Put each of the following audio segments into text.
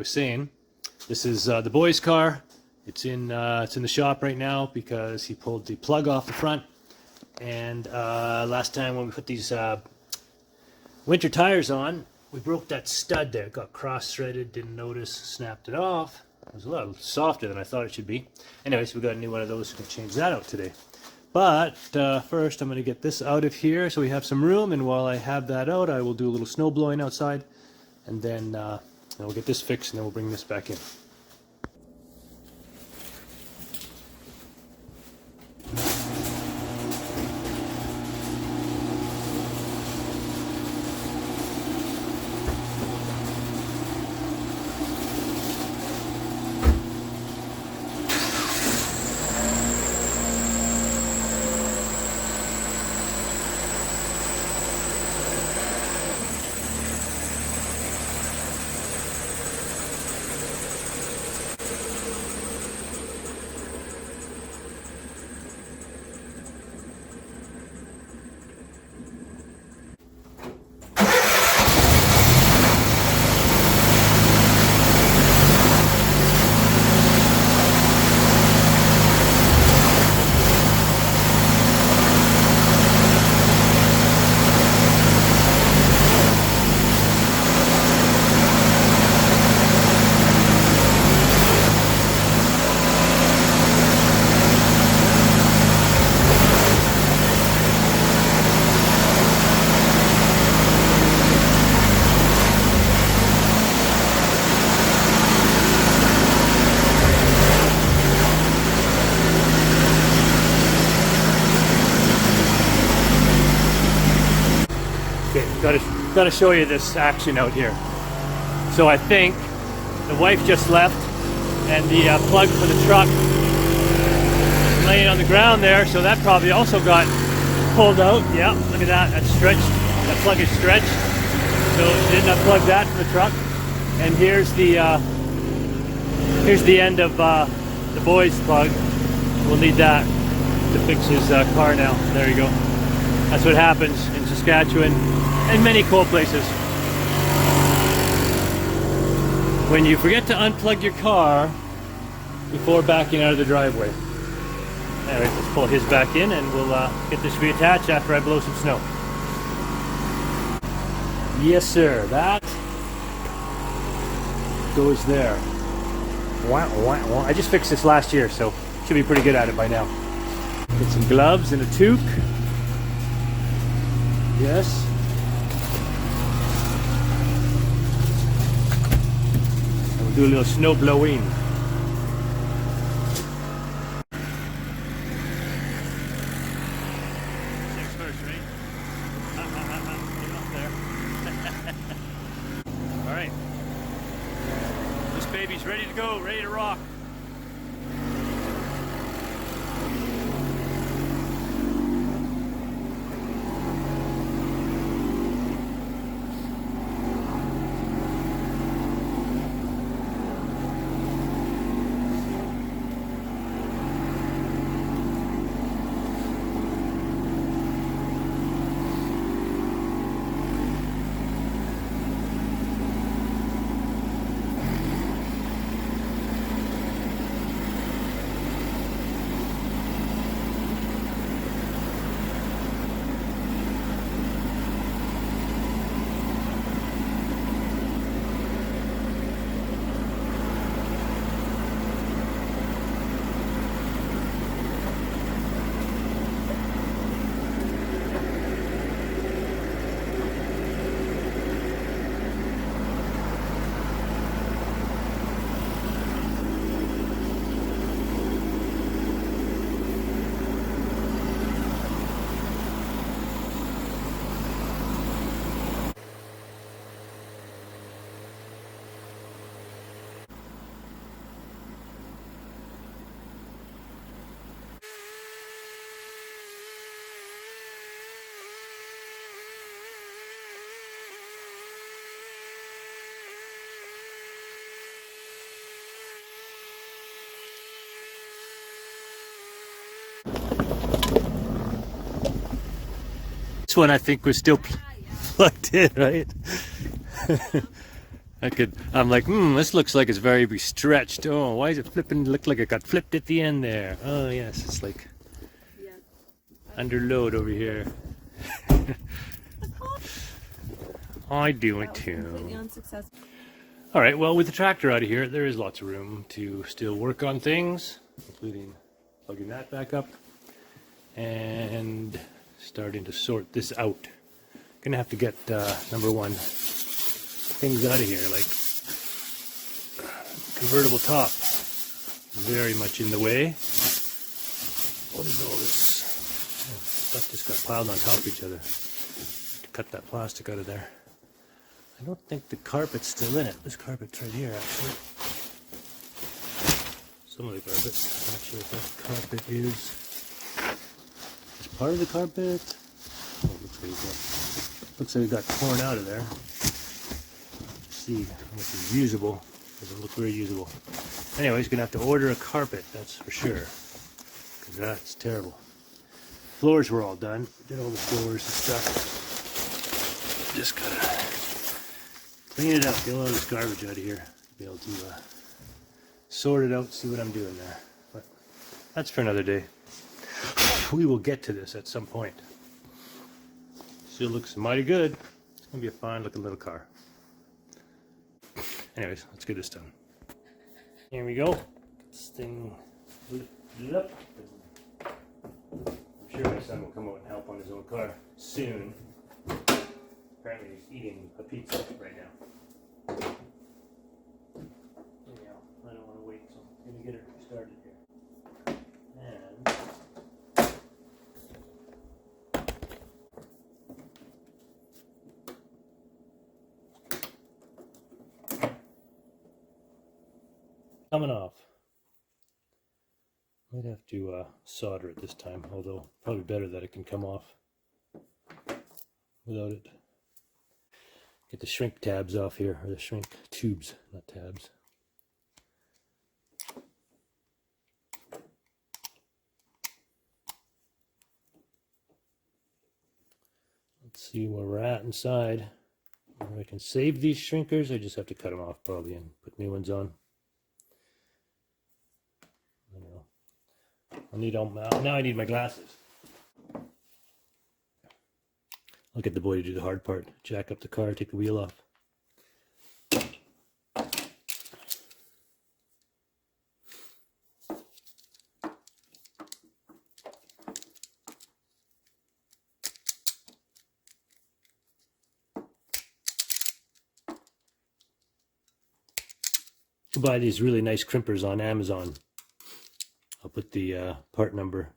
was saying, this is the boy's car. It's in the shop right now because he pulled the plug off the front. And last time when we put these winter tires on, we broke that stud there. It got cross-threaded, didn't notice, snapped it off. It was a lot softer than I thought it should be. Anyways, we got a new one of those. We're going to change that out today. But first I'm going to get this out of here so we have some room, and while I have that out, I will do a little snow blowing outside, and then we'll get this fixed, and then we'll bring this back in. Got to show you this action out here. So I think the wife just left, and the plug for the truck is laying on the ground there, so that probably also got pulled out. Yeah, look at that, that's stretched. That plug is stretched, so she didn't unplug that from the truck. And here's the end of the boy's plug. We'll need that to fix his car now. There you go. That's what happens in Saskatchewan and many cold places. When you forget to unplug your car before backing out of the driveway. Anyway, let's pull his back in, and we'll get this reattached after I blow some snow. Yes, sir. That goes there. I just fixed this last year, so should be pretty good at it by now. Get some gloves and a toque. Yes. And we'll do a little snow blowing. Six first, right? Get up there. All right. This baby's ready to go, ready to rock. This one I think was still plugged in, right? I'm like, this looks like it's very stretched. Oh, why is it flipping? Look like it got flipped at the end there. Oh yes, it's like under load over here. I do it too. All right, well, with the tractor out of here, there is lots of room to still work on things, including plugging that back up and starting to sort this out. Gonna have to get number one, things out of here, like convertible top, very much in the way. What is all this? Oh, stuff just got piled on top of each other. Cut that plastic out of there. I don't think the carpet's still in it. This carpet's right here, actually. Some of the carpet. I'm not sure if that carpet is part of the carpet. Oh, looks like it got torn out of there. Let's see how much is usable. Doesn't look very usable. Anyways, gonna have to order a carpet, that's for sure. Because that's terrible. Floors were all done. Did all the floors and stuff. Just gotta clean it up, get all this garbage out of here. Be able to sort it out, see what I'm doing there. But that's for another day. We will get to this at some point. Still looks mighty good. It's gonna be a fine looking little car. Anyways, let's get this done. Here we go. Get this thing lifted up. I'm sure my son will come out and help on his own car soon. Apparently he's eating a pizza right now. Anyhow, I don't want to wait, so I'm going to get her started here. And coming off. Might have to solder it this time, although probably better that it can come off without it. Get the shrink tabs off here, or the shrink tubes, not tabs. Let's see where we're at inside. Whether I can save these shrinkers, I just have to cut them off probably and put new ones on. I don't know. I'll need all, now I need my glasses. I'll get the boy to do the hard part. Jack up the car, take the wheel off. You buy these really nice crimpers on Amazon. I'll put the part number.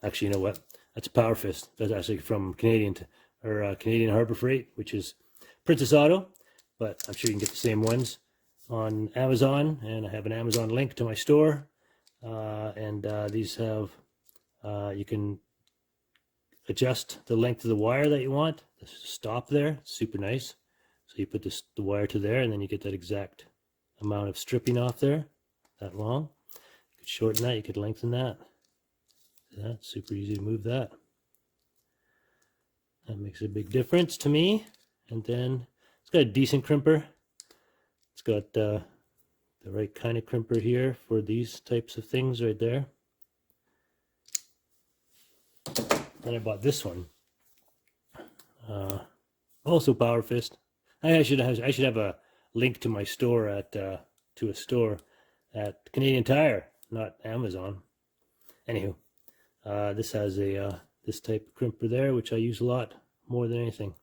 Actually, you know what? That's a Power Fist. That's actually from Canadian Harbor Freight, which is Princess Auto, but I'm sure you can get the same ones on Amazon, and I have an Amazon link to my store, and these have, you can adjust the length of the wire that you want. The stop there, super nice. So you put the wire to there, and then you get that exact amount of stripping off there, that long. You could shorten that, you could lengthen that. That's super easy to move that. That makes a big difference to me. And then it's got a decent crimper. It's got the right kind of crimper here for these types of things right there. Then I bought this one. Also Power Fist. I should have a link to my store at to a store at Canadian Tire, not Amazon. Anywho, this has a this type of crimper there, which I use a lot more than anything.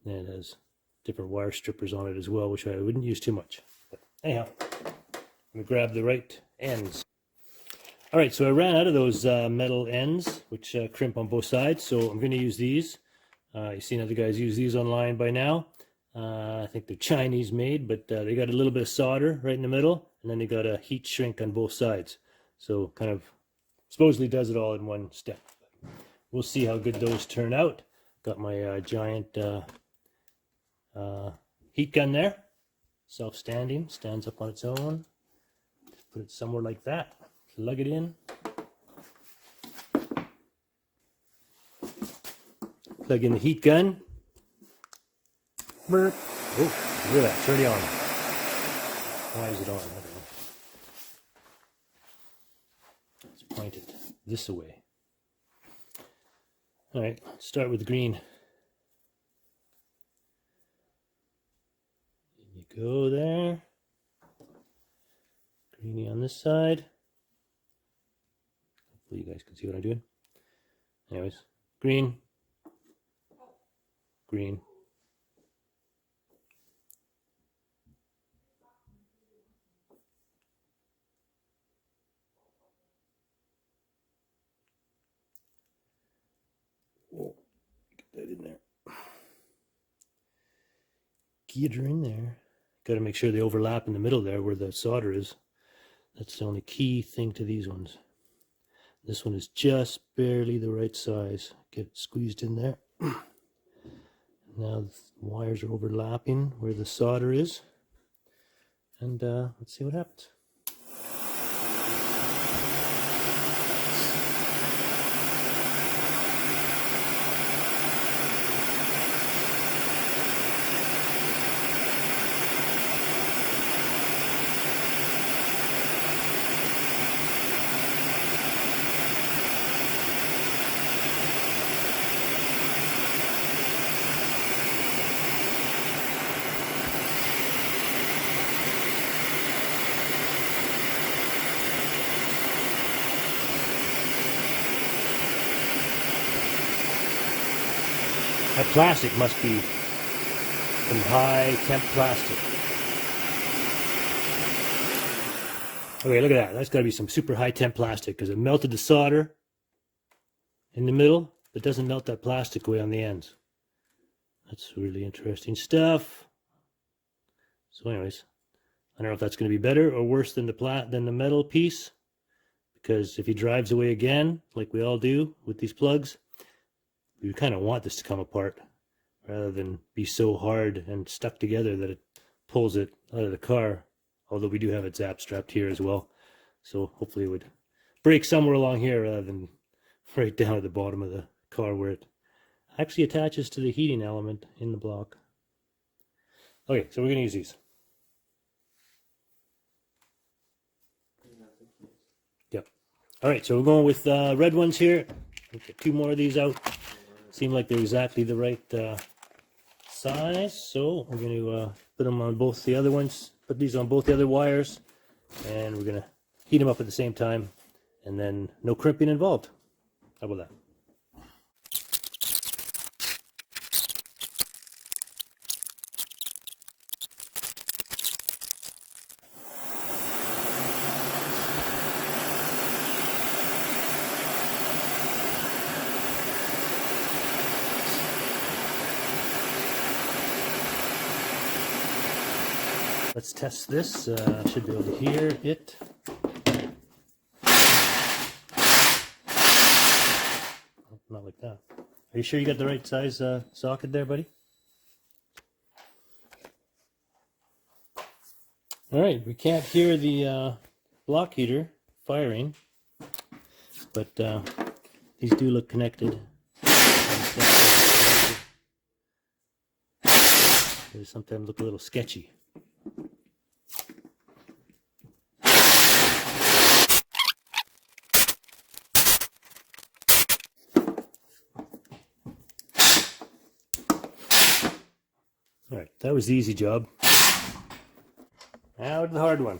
And it has different wire strippers on it as well, which I wouldn't use too much. But anyhow, let me grab the right ends. All right, so I ran out of those metal ends, which crimp on both sides, so I'm going to use these. You've seen other guys use these online by now. I think they're Chinese made, but they got a little bit of solder right in the middle, and then they got a heat shrink on both sides. So kind of supposedly does it all in one step. We'll see how good those turn out. Got my giant heat gun there, self-standing, stands up on its own. Just put it somewhere like that, plug it in. Plug in the heat gun. Burp. Oh, look at that, it's already on. Why is it on? I don't know. It's pointed this way. All right, let's start with green. You go there. Greeny on this side. Hopefully you guys can see what I'm doing. Anyways, green, green. Oh, get that in there. Get her in there. Got to make sure they overlap in the middle there where the solder is. That's the only key thing to these ones. This one is just barely the right size. Get it squeezed in there. Now the wires are overlapping where the solder is. And let's see what happens. That plastic must be some high temp plastic. Okay, look at that. That's got to be some super high temp plastic because it melted the solder in the middle, but doesn't melt that plastic away on the ends. That's really interesting stuff. So anyways, I don't know if that's going to be better or worse than the metal piece, because if he drives away again, like we all do with these plugs, we kind of want this to come apart rather than be so hard and stuck together that it pulls it out of the car. Although we do have it zap strapped here as well. So hopefully it would break somewhere along here rather than right down at the bottom of the car where it actually attaches to the heating element in the block. Okay, so we're going to use these. Yep. All right, so we're going with red ones here. We'll get 2 more of these out. Seem like they're exactly the right size, so we're going to put them on both the other ones, put these on both the other wires, and we're going to heat them up at the same time, and then no crimping involved. How about that? Let's test this. Should be able to hear it. Oh, not like that. Are you sure you got the right size socket there, buddy? All right, we can't hear the block heater firing, but these do look connected. They sometimes look a little sketchy. Alright, that was the easy job. Now to the hard one.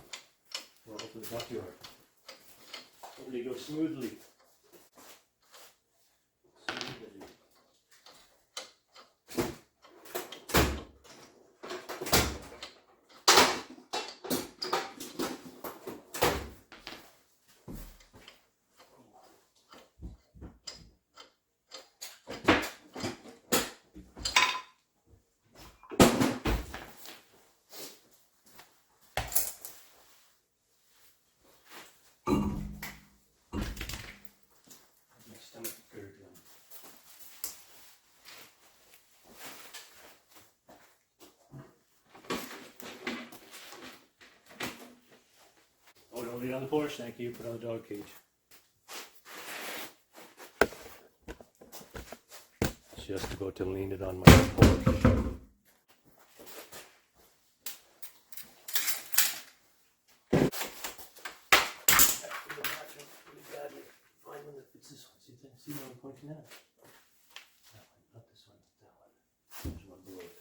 Well, hopefully it's not too hard. Hopefully it goes smoothly. Oh, don't leave it on the porch, thank you. Put it on the dog cage. Just about to lean it on my porch. see what I'm pointing at? That one, not this one, that one. There's one below it.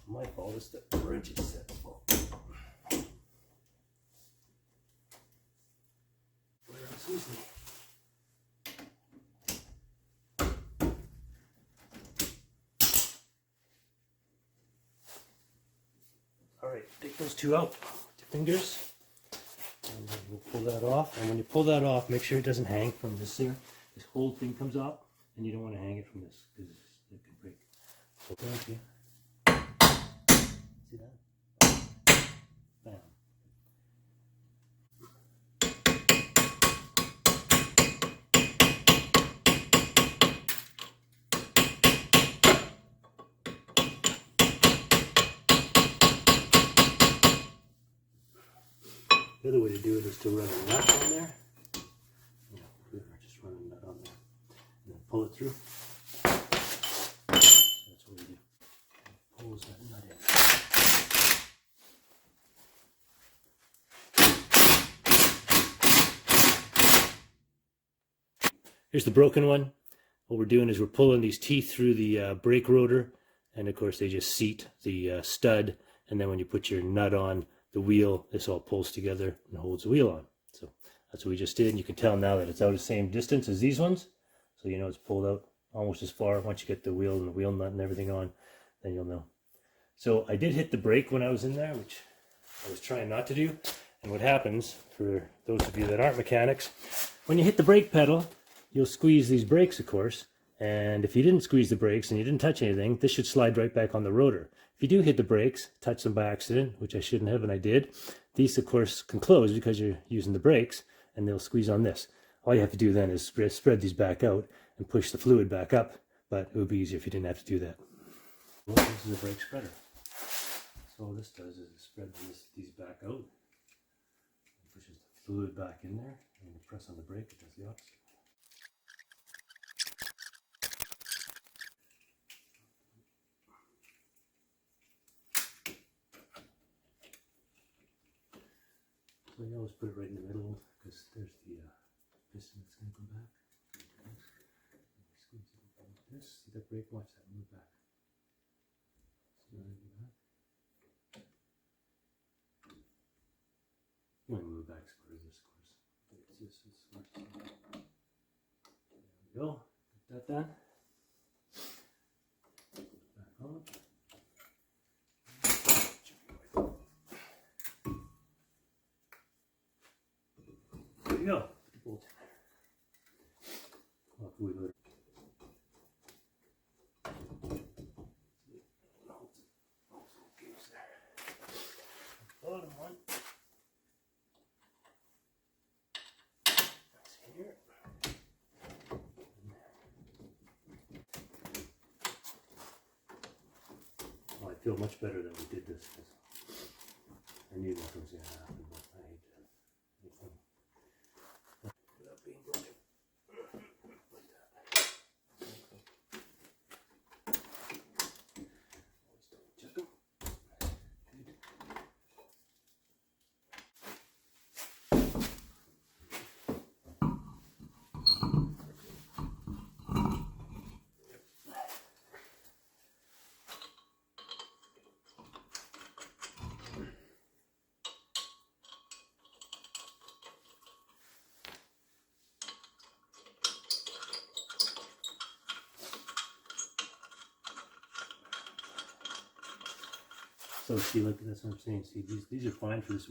My fault is the wrench is set fault. Excuse me. Alright, take those two out with your fingers. And then we'll pull that off. And when you pull that off, make sure it doesn't hang from this here. This whole thing comes off, and you don't want to hang it from this because it can break. So thank you. See that? Bam. The other way to do it is to run a nut on there. Just run a nut on there. And then pull it through. That's what we do. Pulls that nut in. Here's the broken one. What we're doing is we're pulling these teeth through the brake rotor, and of course they just seat the stud, and then when you put your nut on the wheel, this all pulls together and holds the wheel on. So that's what we just did, and you can tell now that it's out the same distance as these ones, so you know it's pulled out almost as far. Once you get the wheel and the wheel nut and everything on, then you'll know. So I did hit the brake when I was in there, which I was trying not to do. And what happens, for those of you that aren't mechanics, when you hit the brake pedal, you'll squeeze these brakes, of course, and if you didn't squeeze the brakes and you didn't touch anything, this should slide right back on the rotor. If you do hit the brakes, touch them by accident, which I shouldn't have, and I did, these of course can close because you're using the brakes, and they'll squeeze on this. All you have to do then is spread these back out and push the fluid back up, but it would be easier if you didn't have to do that. Well, this is a brake spreader. So all this does is it spreads these back out, and pushes the fluid back in there, and you press on the brake, it does the opposite. So you always put it right in the middle because there's the piston that's going to come back. Squeeze it like this. See that brake? Watch that. Move back. See that move back? You want to move back as far as this, of course. It's just as far as there we go. Get that done. Back on. There you go. Put the bolt in there. Well, we would. Bottom one. That's here. Oh, I feel much better that we did this because I knew that was going to happen, but I hate to. Without being broken. Like that. Always double check them. Good. So see, look, that's what I'm saying. See, these are fine for this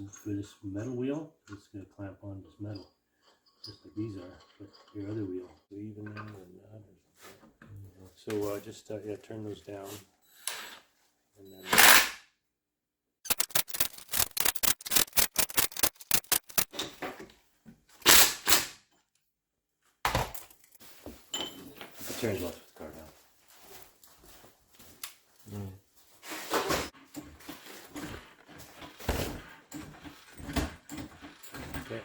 metal wheel. It's gonna clamp on this metal, just like these are. But your other wheel, so even them or not, or something. So just yeah, turn those down, and then. Turns off the car down. Okay.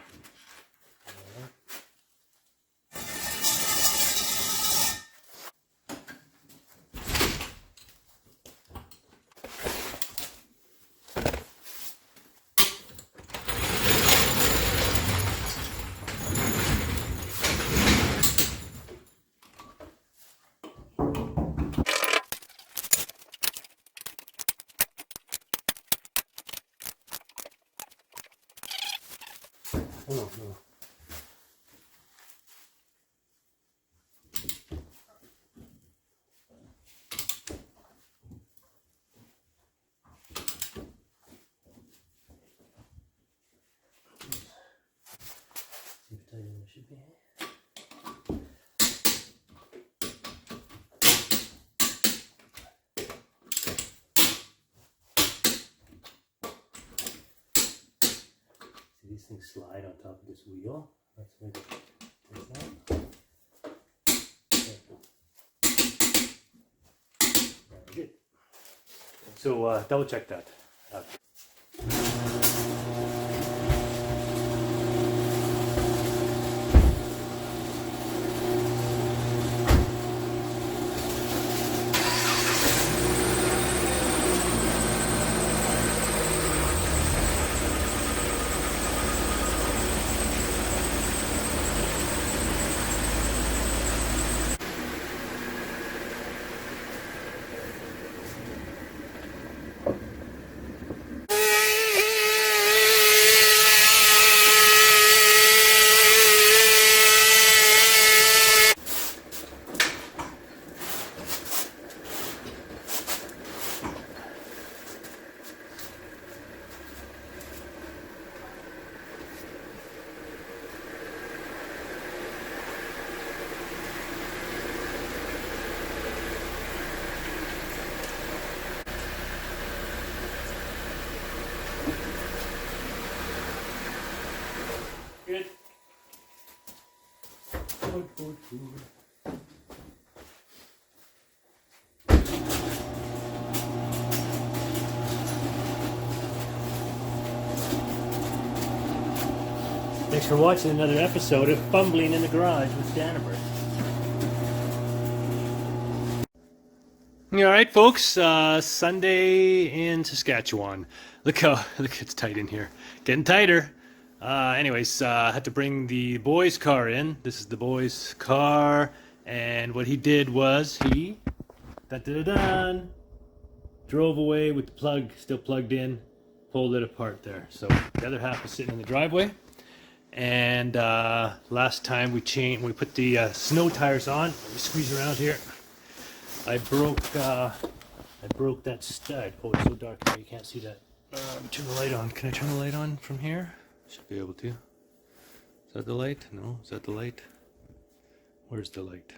Oh, no. See if tight it should be. See, these things slide on top of this wheel. That's where it turns out. Very good. So double check that. Good. Good. Thanks for watching another episode of Fumbling in the Garage with Danneberg. All right, folks. Sunday in Saskatchewan. Look, it's tight in here. Getting tighter. Anyways, had to bring the boy's car in. This is the boy's car, and what he did was he drove away with the plug still plugged in, pulled it apart there. So the other half is sitting in the driveway. And last time we put the snow tires on. Let me squeeze around here. I broke that stud. Oh, it's so dark here you can't see that. Let me turn the light on. Can I turn the light on from here? Should be able to. Is that the light? No, is that the light? Where's the light?